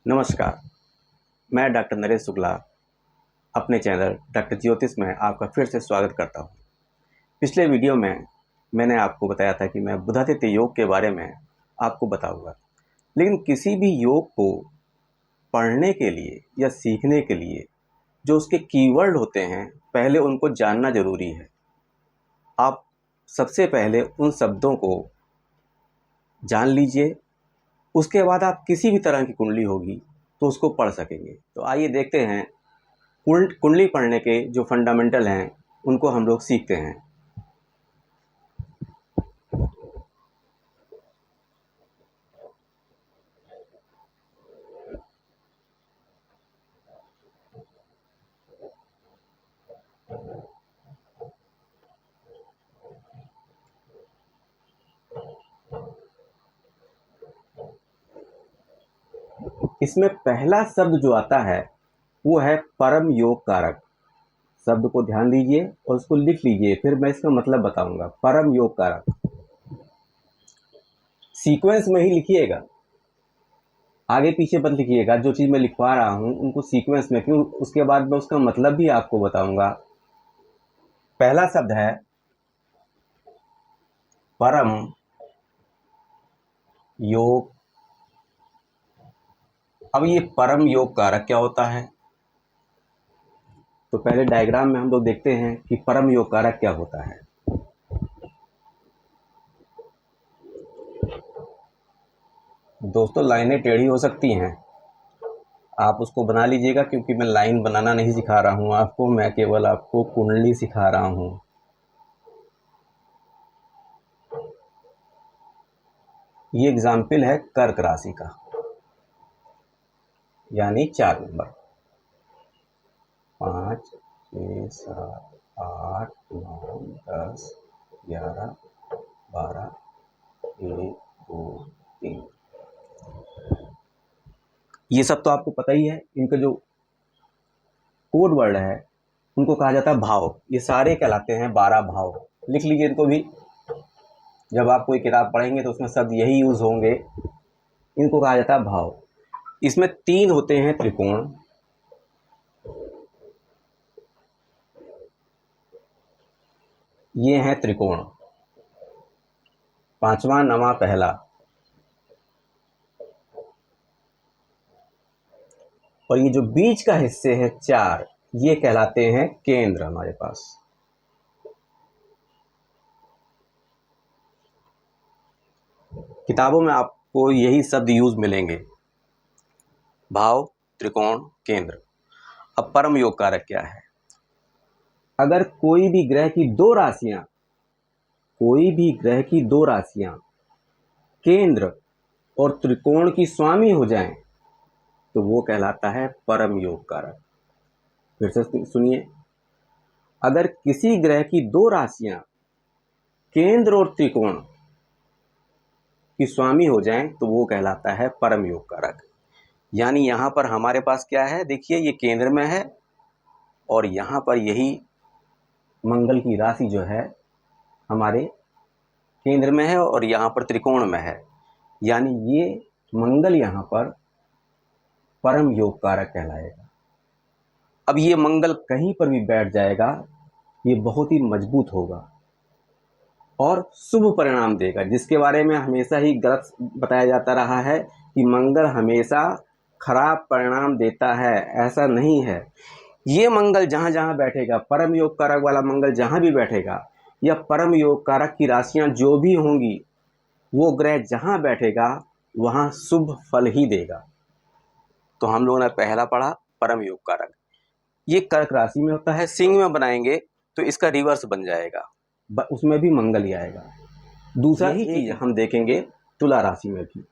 नमस्कार, मैं डॉक्टर नरेश शुक्ला अपने चैनल डॉक्टर ज्योतिष में आपका फिर से स्वागत करता हूँ। पिछले वीडियो में मैंने आपको बताया था कि मैं बुधादित्य योग के बारे में आपको बताऊंगा, लेकिन किसी भी योग को पढ़ने के लिए या सीखने के लिए जो उसके कीवर्ड होते हैं, पहले उनको जानना ज़रूरी है। आप सबसे पहले उन शब्दों को जान लीजिए, उसके बाद आप किसी भी तरह की कुंडली होगी तो उसको पढ़ सकेंगे। तो आइए देखते हैं कुंडली पढ़ने के जो फंडामेंटल हैं उनको हम लोग सीखते हैं। इसमें पहला शब्द जो आता है वो है परम योग कारक। शब्द को ध्यान दीजिए और उसको लिख लीजिए, फिर मैं इसका मतलब बताऊंगा। परम योग कारक सीक्वेंस में ही लिखिएगा, आगे पीछे मत लिखिएगा। जो चीज़ मैं लिखवा रहा हूँ उनको सीक्वेंस में, क्यों, उसके बाद मैं उसका मतलब भी आपको बताऊंगा। पहला शब्द है परम योग। अब ये परम योग कारक क्या होता है, तो पहले डायग्राम में हम लोग देखते हैं कि परम योग कारक क्या होता है। दोस्तों, लाइनें टेढ़ी हो सकती हैं, आप उसको बना लीजिएगा, क्योंकि मैं लाइन बनाना नहीं सिखा रहा हूँ आपको, मैं केवल आपको कुंडली सिखा रहा हूँ। ये एग्जाम्पल है कर्क राशि का, यानी 4 नंबर। 5, 6, 7, 8, 9, 10, 11, 12, 1, 2, 3। ये सब तो आपको पता ही है। इनका जो कोड वर्ड है उनको कहा जाता है भाव। ये सारे कहलाते हैं 12 भाव। लिख लीजिए इनको भी, जब आप कोई किताब पढ़ेंगे तो उसमें शब्द यही यूज होंगे। इनको कहा जाता है भाव। इसमें 3 होते हैं त्रिकोण। ये हैं त्रिकोण, 5वां 9वां पहला, और ये जो बीच का हिस्से हैं 4, ये कहलाते हैं केंद्र। हमारे पास किताबों में आपको यही शब्द यूज मिलेंगे, भाव, त्रिकोण, केंद्र। अब परम योग कारक क्या है? अगर कोई भी ग्रह की दो राशियां केंद्र और त्रिकोण की स्वामी हो जाएं तो वो कहलाता है परम योग कारक। फिर से सुनिए, अगर किसी ग्रह की 2 राशियां केंद्र और त्रिकोण की स्वामी हो जाएं तो वो कहलाता है परम योग कारक। यानी यहां पर हमारे पास क्या है, देखिए, ये केंद्र में है और यहां पर यही मंगल की राशि जो है हमारे केंद्र में है और यहाँ पर त्रिकोण में है। यानी ये मंगल यहाँ पर परम योग कारक कहलाएगा। अब ये मंगल कहीं पर भी बैठ जाएगा, ये बहुत ही मजबूत होगा और शुभ परिणाम देगा, जिसके बारे में हमेशा ही गलत बताया जाता रहा है कि मंगल हमेशा खराब परिणाम देता है। ऐसा नहीं है। ये मंगल जहाँ जहाँ बैठेगा, परम योग कारक वाला मंगल जहाँ भी बैठेगा, या परम योग कारक की राशियाँ जो भी होंगी, वो ग्रह जहाँ बैठेगा वहाँ शुभ फल ही देगा। तो हम लोगों ने पहला पढ़ा परम योग कारक। ये कर्क राशि में होता है। सिंह में बनाएंगे तो इसका रिवर्स बन जाएगा, उसमें भी मंगल ही आएगा। दूसरा ही चीज हम देखेंगे तुला राशि में भी।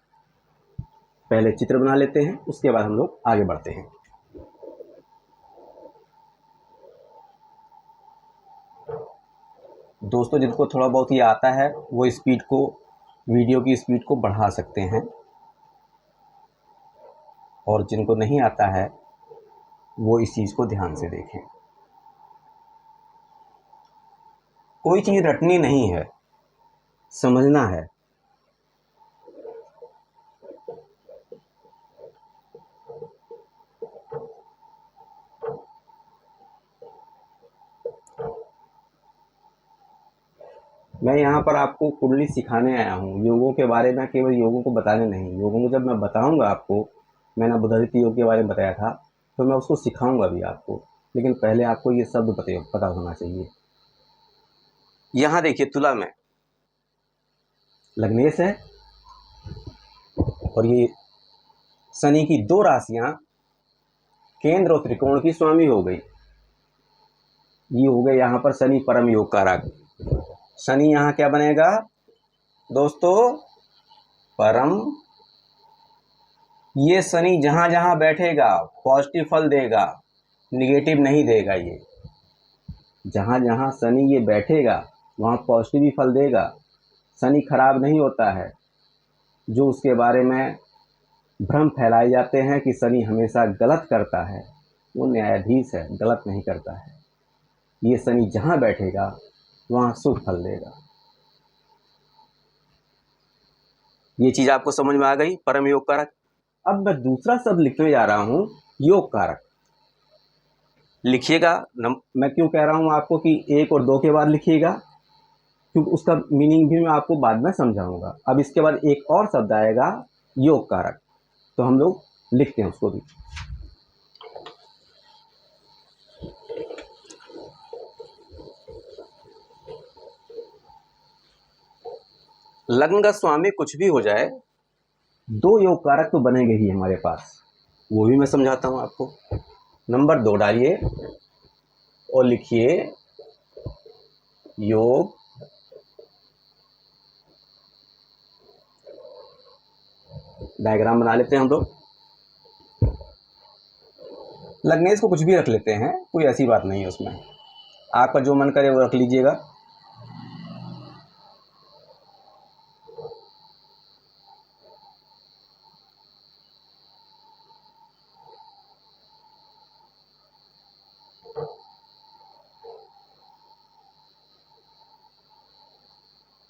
पहले चित्र बना लेते हैं, उसके बाद हम लोग आगे बढ़ते हैं। दोस्तों, जिनको थोड़ा बहुत ही आता है वो वीडियो की स्पीड को बढ़ा सकते हैं, और जिनको नहीं आता है वो इस चीज को ध्यान से देखें। कोई चीज रटनी नहीं है, समझना है। मैं यहाँ पर आपको कुंडली सिखाने आया हूँ, योगों के बारे में, केवल योगों को बताने नहीं। योगों को जब मैं बताऊँगा आपको, मैंने बुधादित्य योग के बारे में बताया था, तो मैं उसको सिखाऊंगा भी आपको, लेकिन पहले आपको ये शब्द पता होना चाहिए। यहाँ देखिए, तुला में लग्नेश है और ये शनि की दो राशियां केंद्र और त्रिकोण की स्वामी हो गई। ये हो गए यहाँ पर शनि परम योग कारक। शनि यहाँ क्या बनेगा दोस्तों? परम। ये शनि जहां जहां बैठेगा पॉजिटिव फल देगा, निगेटिव नहीं देगा। ये जहां जहां शनि ये बैठेगा वहां पॉजिटिव ही फल देगा। शनि खराब नहीं होता है। जो उसके बारे में भ्रम फैलाए जाते हैं कि शनि हमेशा गलत करता है, वो न्यायाधीश है, गलत नहीं करता है। ये शनि जहां बैठेगा वहां शुभ फल देगा। ये चीज आपको समझ में आ गई, परम योग कारक। अब मैं दूसरा शब्द लिखने जा रहा हूं, योग कारक। लिखिएगा। मैं क्यों कह रहा हूं आपको कि 1 और 2 के बाद लिखिएगा, क्योंकि उसका मीनिंग भी मैं आपको बाद में समझाऊंगा। अब इसके बाद एक और शब्द आएगा, योग कारक, तो हम लोग लिखते हैं उसको भी। लग्न का स्वामी कुछ भी हो जाए, 2 योग कारक तो बनेंगे ही हमारे पास, वो भी मैं समझाता हूं आपको। नंबर 2 डालिए और लिखिए योग डायग्राम बना लेते हैं हम लोग। लग्नेश को कुछ भी रख लेते हैं, कोई ऐसी बात नहीं है उसमें, आपका जो मन करे वो रख लीजिएगा।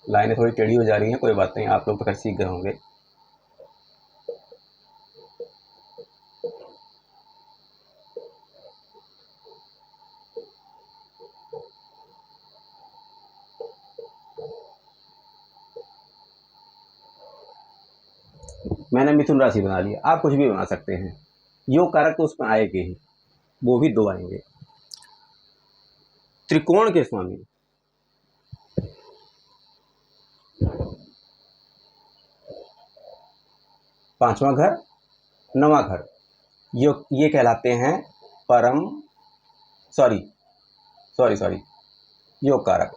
लाइनें थोड़ी टेढ़ी हो जा रही हैं, कोई बात नहीं, आप लोग तो कर सीख गए होंगे। मैंने मिथुन राशि बना लिया, आप कुछ भी बना सकते हैं। योग कारक तो उसमें आएंगे ही, वो भी 2 आएंगे। त्रिकोण के स्वामी, पांचवा घर, नवा घर, ये कहलाते हैं परम सॉरी योग कारक।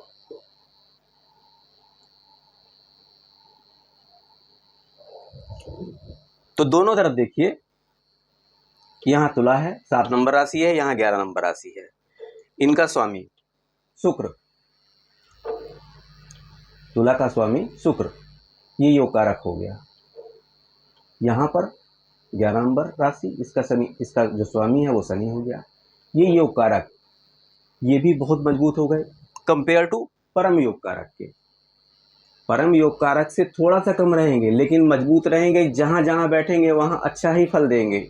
तो दोनों तरफ देखिए, यहाँ तुला है, 7 नंबर राशि है, यहाँ 11 नंबर राशि है। इनका स्वामी शुक्र, तुला का स्वामी शुक्र, ये योग कारक हो गया। यहाँ पर 11 नंबर राशि, इसका जो स्वामी है वो शनि हो गया। ये योग कारक ये भी बहुत मजबूत हो गए कंपेयर टू परम योग कारक के। परम योग कारक से थोड़ा सा कम रहेंगे, लेकिन मजबूत रहेंगे। जहां जहां बैठेंगे वहां अच्छा ही फल देंगे।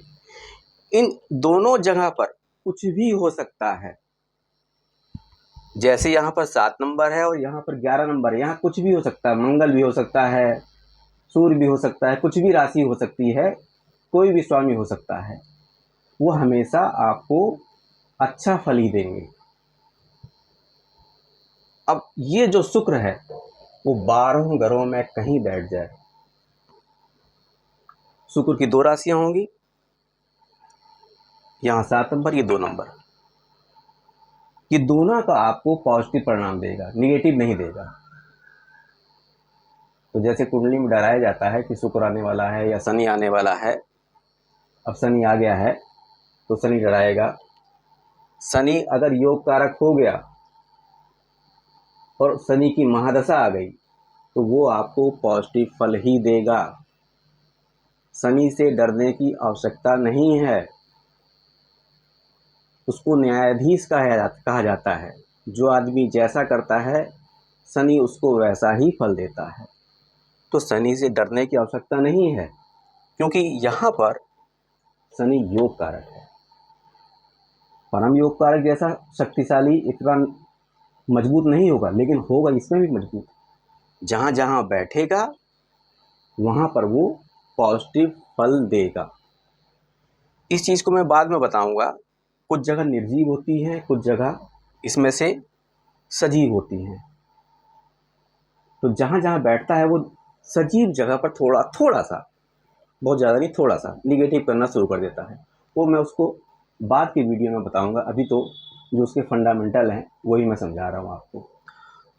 इन दोनों जगह पर कुछ भी हो सकता है। जैसे यहाँ पर 7 नंबर है और यहाँ पर 11 नंबर है, यहाँ कुछ भी हो सकता है। मंगल भी हो सकता है, सूर्य भी हो सकता है, कुछ भी राशि हो सकती है, कोई भी स्वामी हो सकता है। वो हमेशा आपको अच्छा फल ही देंगे। अब ये जो शुक्र है वो 12 घरों में कहीं बैठ जाए, शुक्र की 2 राशियां होंगी, यहाँ 7 नंबर, ये 2 नंबर, ये दोनों का आपको पॉजिटिव परिणाम देगा, निगेटिव नहीं देगा। तो जैसे कुंडली में डराया जाता है कि शुक्र आने वाला है या शनि आने वाला है, अब शनि आ गया है तो शनि डराएगा। शनि अगर योग कारक हो गया और शनि की महादशा आ गई तो वो आपको पॉजिटिव फल ही देगा। शनि से डरने की आवश्यकता नहीं है, उसको न्यायाधीश कहा जाता है। जो आदमी जैसा करता है शनि उसको वैसा ही फल देता है। तो शनि से डरने की आवश्यकता नहीं है, क्योंकि यहाँ पर शनि योग कारक है। परम योग कारक जैसा शक्तिशाली इतना मजबूत नहीं होगा, लेकिन होगा इसमें भी मजबूत। जहाँ जहाँ बैठेगा वहाँ पर वो पॉजिटिव फल देगा। इस चीज़ को मैं बाद में बताऊंगा। कुछ जगह निर्जीव होती हैं, कुछ जगह इसमें से सजीव होती हैं। तो जहाँ जहाँ बैठता है वो सजीव जगह पर थोड़ा सा, बहुत ज़्यादा नहीं, थोड़ा सा निगेटिव करना शुरू कर देता है। वो मैं उसको बाद की वीडियो में बताऊंगा। अभी तो जो उसके फंडामेंटल हैं वही मैं समझा रहा हूँ आपको।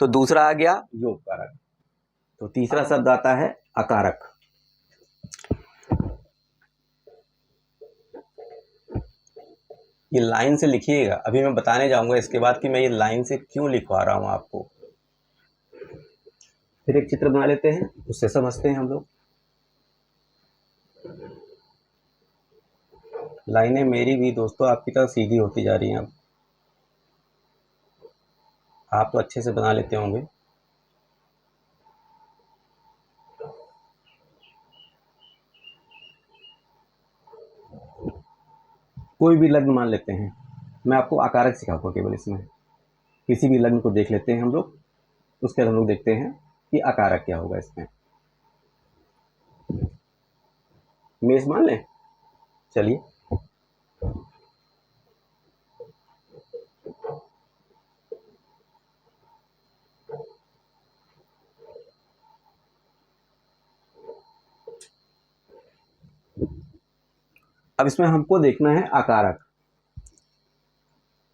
तो दूसरा आ गया योग कारक। तो तीसरा शब्द आता है अकारक। ये लाइन से लिखिएगा, अभी मैं बताने जाऊंगा इसके बाद कि मैं ये लाइन से क्यों लिखवा रहा हूँ आपको। फिर एक चित्र बना लेते हैं, उससे समझते हैं हम लोग। लाइनें मेरी भी दोस्तों आपकी तरह सीधी होती जा रही हैं। अब आप तो अच्छे से बना लेते होंगे। कोई भी लग्न मान लेते हैं, मैं आपको आकारक सिखाऊंगा केवल इसमें। किसी भी लग्न को देख लेते हैं हम लोग, उसके बाद हम लोग देखते हैं कि आकारक क्या होगा इसमें। मेष मान लें, चलिए। अब इसमें हमको देखना है आकारक।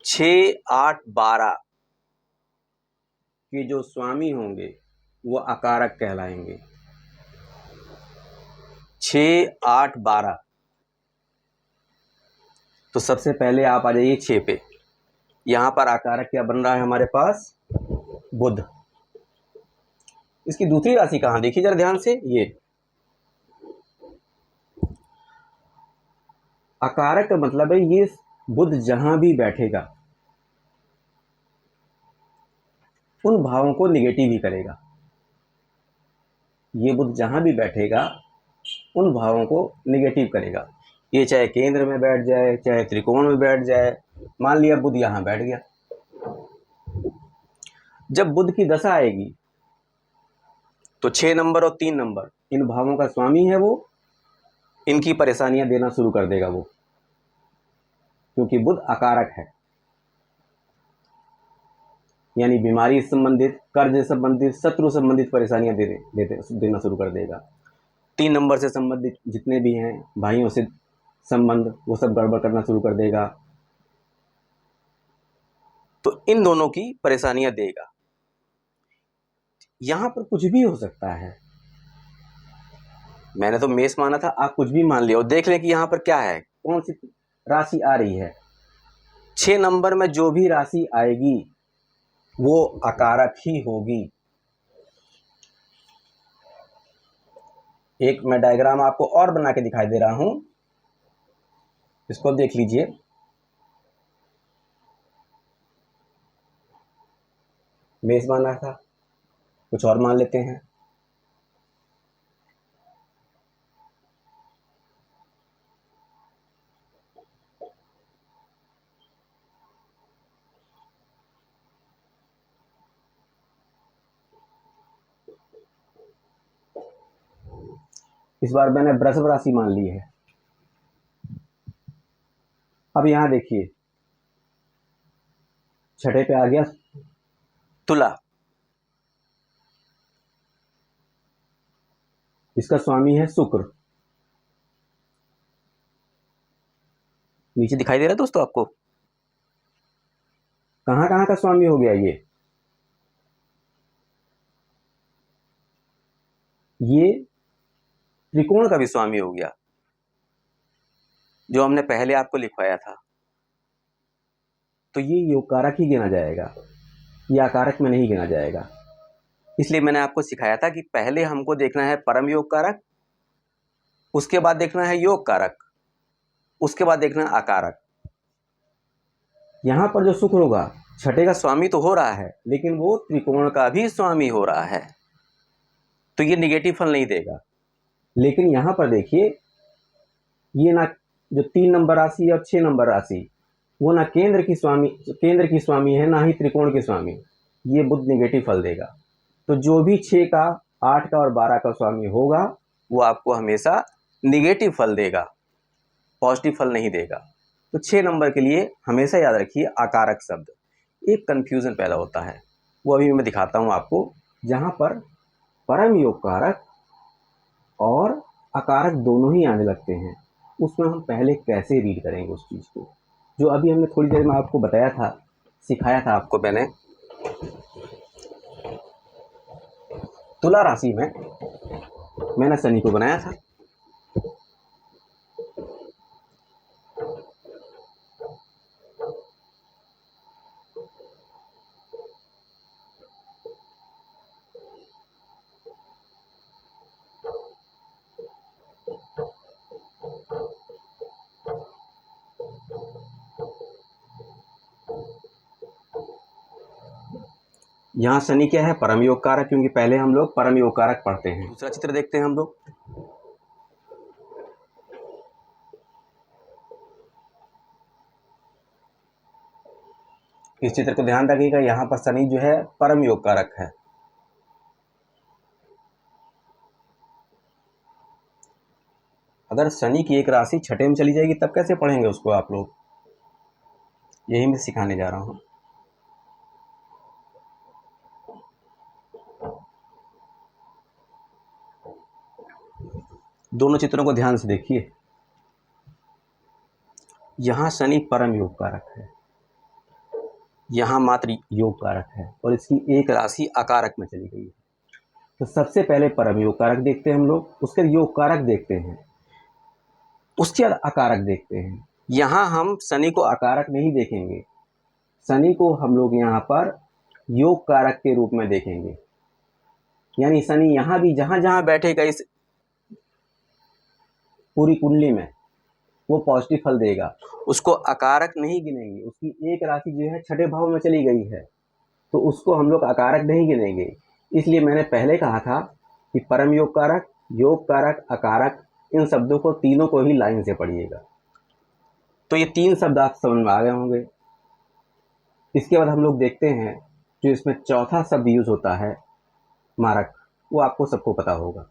6, 8, 12 के जो स्वामी होंगे वो आकारक कहलाएंगे। 6, 8, 12। तो सबसे पहले आप आ जाइए 6 पे। यहां पर आकारक क्या बन रहा है हमारे पास? बुध। इसकी दूसरी राशि कहां, देखिए जरा ध्यान से। ये अकारक का मतलब है ये बुध जहां भी बैठेगा उन भावों को निगेटिव ही करेगा। ये बुध जहां भी बैठेगा उन भावों को निगेटिव करेगा। ये चाहे केंद्र में बैठ जाए, चाहे त्रिकोण में बैठ जाए। मान लिया बुध यहां बैठ गया, जब बुध की दशा आएगी तो 6 नंबर और 3 नंबर इन भावों का स्वामी है वो, इनकी परेशानियां देना शुरू कर देगा वो, क्योंकि बुध अकारक है। यानी बीमारी संबंधित, कर्ज संबंधित, शत्रु संबंधित परेशानियां देना शुरू कर देगा। 3 नंबर से संबंधित जितने भी हैं भाइयों से संबंध, वो सब गड़बड़ करना शुरू कर देगा। तो इन दोनों की परेशानियां देगा। यहां पर कुछ भी हो सकता है। मैंने तो मेष माना था, आप कुछ भी मान लिया। और देख लें कि यहां पर क्या है, कौन सी राशि आ रही है। 6 नंबर में जो भी राशि आएगी वो अकारक ही होगी। एक मैं डायग्राम आपको और बना के दिखाई दे रहा हूं, इसको देख लीजिए। मेष माना था, कुछ और मान लेते हैं। इस बार मैंने वृषभ राशि मान ली है। अब यहां देखिए, छठे पे आ गया तुला। इसका स्वामी है शुक्र। नीचे दिखाई दे रहा है दोस्तों आपको, कहां कहां का स्वामी हो गया ये त्रिकोण का भी स्वामी हो गया, जो हमने पहले आपको लिखवाया था। तो ये योग कारक ही गिना जाएगा, ये आकारक में नहीं गिना जाएगा। इसलिए मैंने आपको सिखाया था कि पहले हमको देखना है परम योग कारक, उसके बाद देखना है योग कारक, उसके बाद देखना है आकारक। यहां पर जो शुक्र होगा, छठे का स्वामी तो हो रहा है लेकिन वो त्रिकोण का भी स्वामी हो रहा है, तो ये निगेटिव फल नहीं देगा। लेकिन यहां पर देखिए, ये ना जो 3 नंबर राशि और 6 नंबर राशि, वो ना केंद्र की स्वामी है, ना ही त्रिकोण की स्वामी। ये बुध निगेटिव फल देगा। तो जो भी 6 का, 8 का और 12 का स्वामी होगा वो आपको हमेशा निगेटिव फल देगा, पॉजिटिव फल नहीं देगा। तो 6 नंबर के लिए हमेशा याद रखिए आकारक शब्द। एक कन्फ्यूज़न पैदा होता है, वो अभी मैं दिखाता हूँ आपको, जहाँ पर परम योग कारक और अकारक दोनों ही आने लगते हैं। उसमें हम पहले कैसे रीड करेंगे उस चीज़ को, जो अभी हमने थोड़ी देर में आपको बताया था, सिखाया था आपको मैंने। तुला राशि में मैंने शनि को बनाया था। यहाँ शनि क्या है, परम योग कारक, क्योंकि पहले हम लोग परम योग कारक पढ़ते हैं। दूसरा चित्र देखते हैं हम लोग। इस चित्र को ध्यान रखिएगा, यहाँ पर शनि जो है परम योग कारक है। अगर शनि की एक राशि छठे में चली जाएगी तब कैसे पढ़ेंगे उसको आप लोग, यही मैं सिखाने जा रहा हूँ। दोनों चित्रों को ध्यान से देखिए। यहाँ शनि परम योग कारक है, यहाँ मात्र योग कारक है, और इसकी एक राशि अकारक में चली गई है। तो सबसे पहले परम योग कारक देखते हैं हम लोग, उसके योग कारक देखते हैं, उसके बाद अकारक देखते हैं। यहाँ हम शनि को अकारक नहीं देखेंगे, शनि को हम लोग यहाँ पर योग कारक के रूप में देखेंगे। यानी शनि यहाँ भी जहाँ जहाँ बैठेगा इस पूरी कुंडली में वो पॉजिटिव फल देगा, उसको अकारक नहीं गिनेंगे। उसकी एक राशि जो है छठे भाव में चली गई है तो उसको हम लोग अकारक नहीं गिनेंगे। इसलिए मैंने पहले कहा था कि परम योग कारक, अकारक, इन शब्दों को तीनों को ही लाइन से पढ़िएगा। तो ये 3 शब्द आप समझ में आ गए होंगे। इसके बाद हम लोग देखते हैं जो इसमें चौथा शब्द यूज होता है मारक, वो आपको सबको पता होगा।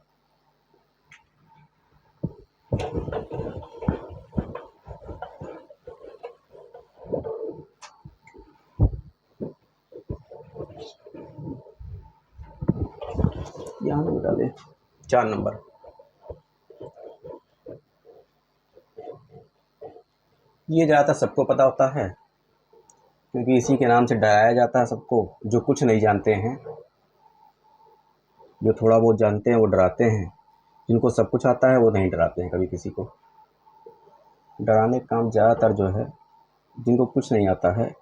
यहाँ बता दें 4 नंबर। ये ज़्यादातर सबको पता होता है क्योंकि इसी के नाम से डराया जाता है सबको, जो कुछ नहीं जानते हैं। जो थोड़ा बहुत जानते हैं वो डराते हैं, जिनको सब कुछ आता है वो नहीं डराते हैं कभी किसी को। डराने का काम ज़्यादातर जो है जिनको कुछ नहीं आता है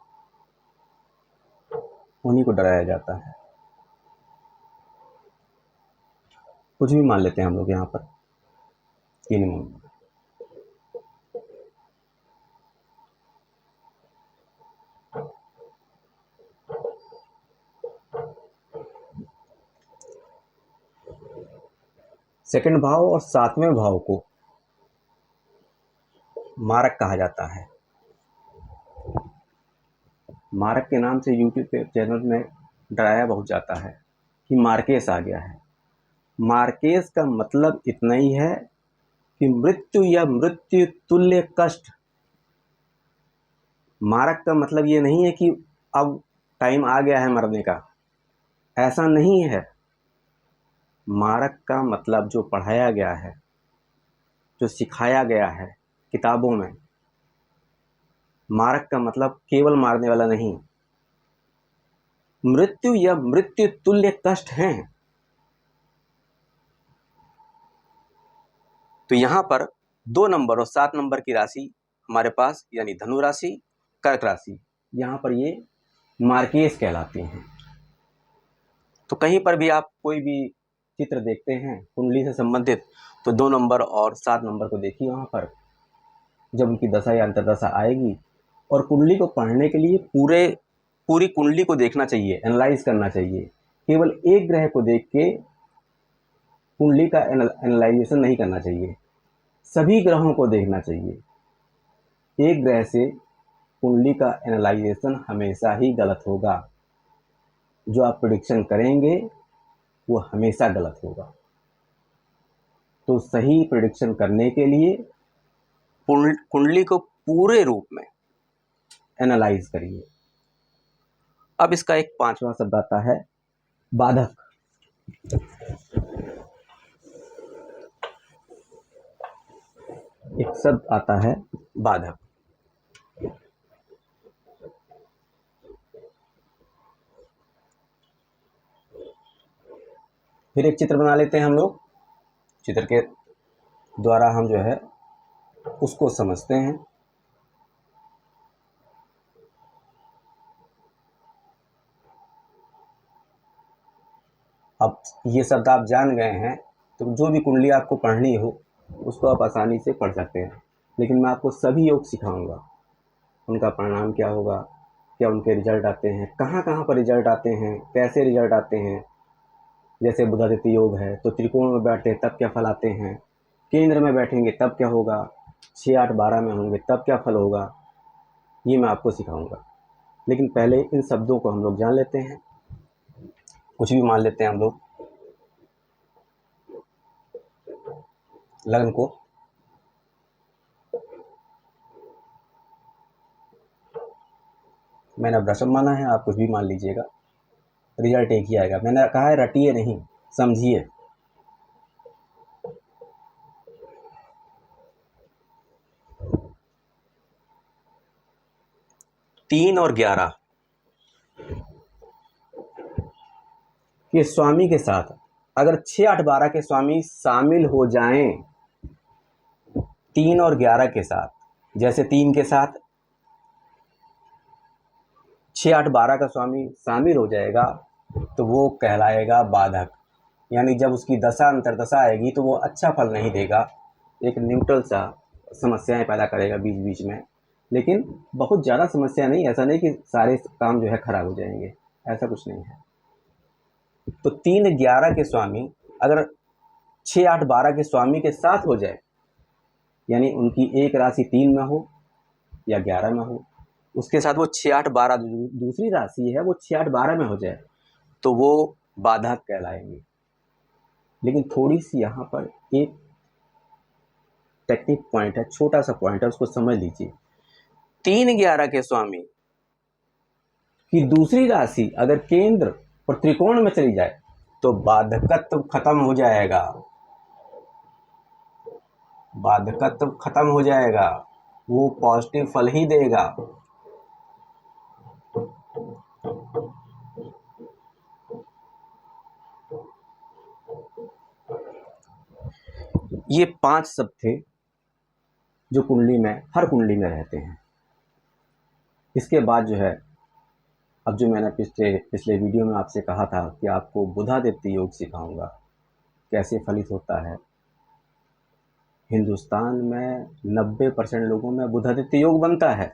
उन्हीं को डराया जाता है। कुछ भी मान लेते हैं हम लोग यहाँ पर 3 नंबर। सेकंड भाव और 7वें भाव को मारक कहा जाता है। मारक के नाम से यूट्यूब पे चैनल में डराया बहुत जाता है कि मार्केस आ गया है। मार्केस का मतलब इतना ही है कि मृत्यु या मृत्यु तुल्य कष्ट। मारक का मतलब ये नहीं है कि अब टाइम आ गया है मरने का, ऐसा नहीं है। मारक का मतलब जो पढ़ाया गया है, जो सिखाया गया है किताबों में, मारक का मतलब केवल मारने वाला नहीं, मृत्यु या मृत्यु तुल्य कष्ट हैं। तो यहाँ पर 2 नंबर और 7 नंबर की राशि हमारे पास, यानी धनु राशि, कर्क राशि, यहाँ पर ये मार्केस कहलाती हैं। तो कहीं पर भी आप कोई भी चित्र देखते हैं कुंडली से संबंधित तो 2 नंबर और 7 नंबर को देखिए। वहाँ पर जब उनकी दशा या अंतर्दशा आएगी, और कुंडली को पढ़ने के लिए पूरी कुंडली को देखना चाहिए, एनालाइज करना चाहिए। केवल एक ग्रह को देख के कुंडली का एनालाइजेशन नहीं करना चाहिए, सभी ग्रहों को देखना चाहिए। एक ग्रह से कुंडली का एनालाइजेशन हमेशा ही गलत होगा। जो आप प्रेडिक्शन करेंगे वो हमेशा गलत होगा। तो सही प्रेडिक्शन करने के लिए कुंडली को पूरे रूप में एनालाइज करिए। अब इसका एक 5वां शब्द आता है बाधक। एक शब्द आता है बाधक। फिर एक चित्र बना लेते हैं हम लोग। चित्र के द्वारा हम जो है उसको समझते हैं। अब ये शब्द आप जान गए हैं तो जो भी कुंडली आपको पढ़नी हो उसको आप आसानी से पढ़ सकते हैं। लेकिन मैं आपको सभी योग सिखाऊंगा, उनका परिणाम क्या होगा, क्या उनके रिजल्ट आते हैं, कहाँ कहाँ पर रिजल्ट आते हैं, कैसे रिजल्ट आते हैं। जैसे बुधादित्य योग है तो त्रिकोण में बैठते तब क्या फल आते हैं, केंद्र में बैठेंगे तब क्या होगा, 6, 8, 12 में होंगे तब क्या फल होगा, ये मैं आपको सिखाऊंगा। लेकिन पहले इन शब्दों को हम लोग जान लेते हैं। कुछ भी मान लेते हैं हम लोग। लग्न को मैंने वृषभ माना है, आप कुछ भी मान लीजिएगा, रिजल्ट एक ही आएगा। मैंने कहा है रटिए नहीं, समझिए। तीन और 11 के स्वामी के साथ अगर 6, 8, 12 के स्वामी शामिल हो जाएं, 3 और 11 के साथ, जैसे 3 के साथ 6, 8, 12 का स्वामी शामिल हो जाएगा तो वो कहलाएगा बाधक। यानी जब उसकी दशा अंतरदशा आएगी तो वो अच्छा फल नहीं देगा, एक न्यूट्रल सा समस्याएं पैदा करेगा बीच बीच में। लेकिन बहुत ज़्यादा समस्या नहीं, ऐसा नहीं कि सारे काम जो है खराब हो जाएंगे, ऐसा कुछ नहीं है। तो 3, 11 के स्वामी अगर 6, 8, 12 के स्वामी के साथ हो जाए, यानी उनकी एक राशि 3 में हो या 11 में हो, उसके साथ वो 6, 8, 12 दूसरी राशि है वो 6, 8, 12 में हो जाए तो वो बाधक कहलाएंगे। लेकिन थोड़ी सी यहाँ पर एक टेक्निक पॉइंट है, छोटा सा पॉइंट है, उसको समझ लीजिए। 3, 11 के स्वामी की दूसरी राशि अगर केंद्र और त्रिकोण में चली जाए तो बाधकत्व खत्म हो जाएगा, बाधकत्व खत्म हो जाएगा, वो पॉजिटिव फल ही देगा। ये 5 शब्द थे जो कुंडली में, हर कुंडली में रहते हैं। इसके बाद जो है, अब जो मैंने पिछले वीडियो में आपसे कहा था कि आपको बुधादित्य योग सिखाऊंगा, कैसे फलित होता है। हिंदुस्तान में 90% लोगों में बुधादित्य योग बनता है,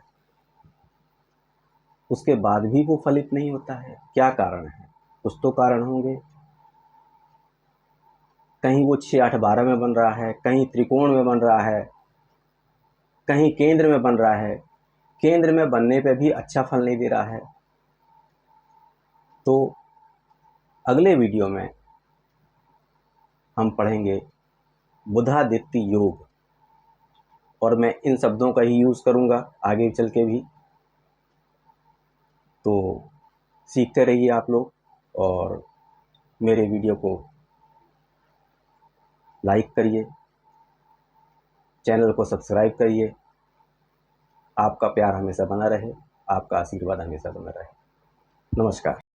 उसके बाद भी वो फलित नहीं होता है। क्या कारण है? कुछ तो कारण होंगे। कहीं वो 6, 8, 12 में बन रहा है, कहीं त्रिकोण में बन रहा है, कहीं केंद्र में बन रहा है। केंद्र में बनने पे भी अच्छा फल नहीं दे रहा है। तो अगले वीडियो में हम पढ़ेंगे बुधादित्य योग, और मैं इन शब्दों का ही यूज़ करूँगा आगे चल के भी। तो सीखते रहिए आप लोग, और मेरे वीडियो को लाइक करिए, चैनल को सब्सक्राइब करिए। आपका प्यार हमेशा बना रहे, आपका आशीर्वाद हमेशा बना रहे। नमस्कार।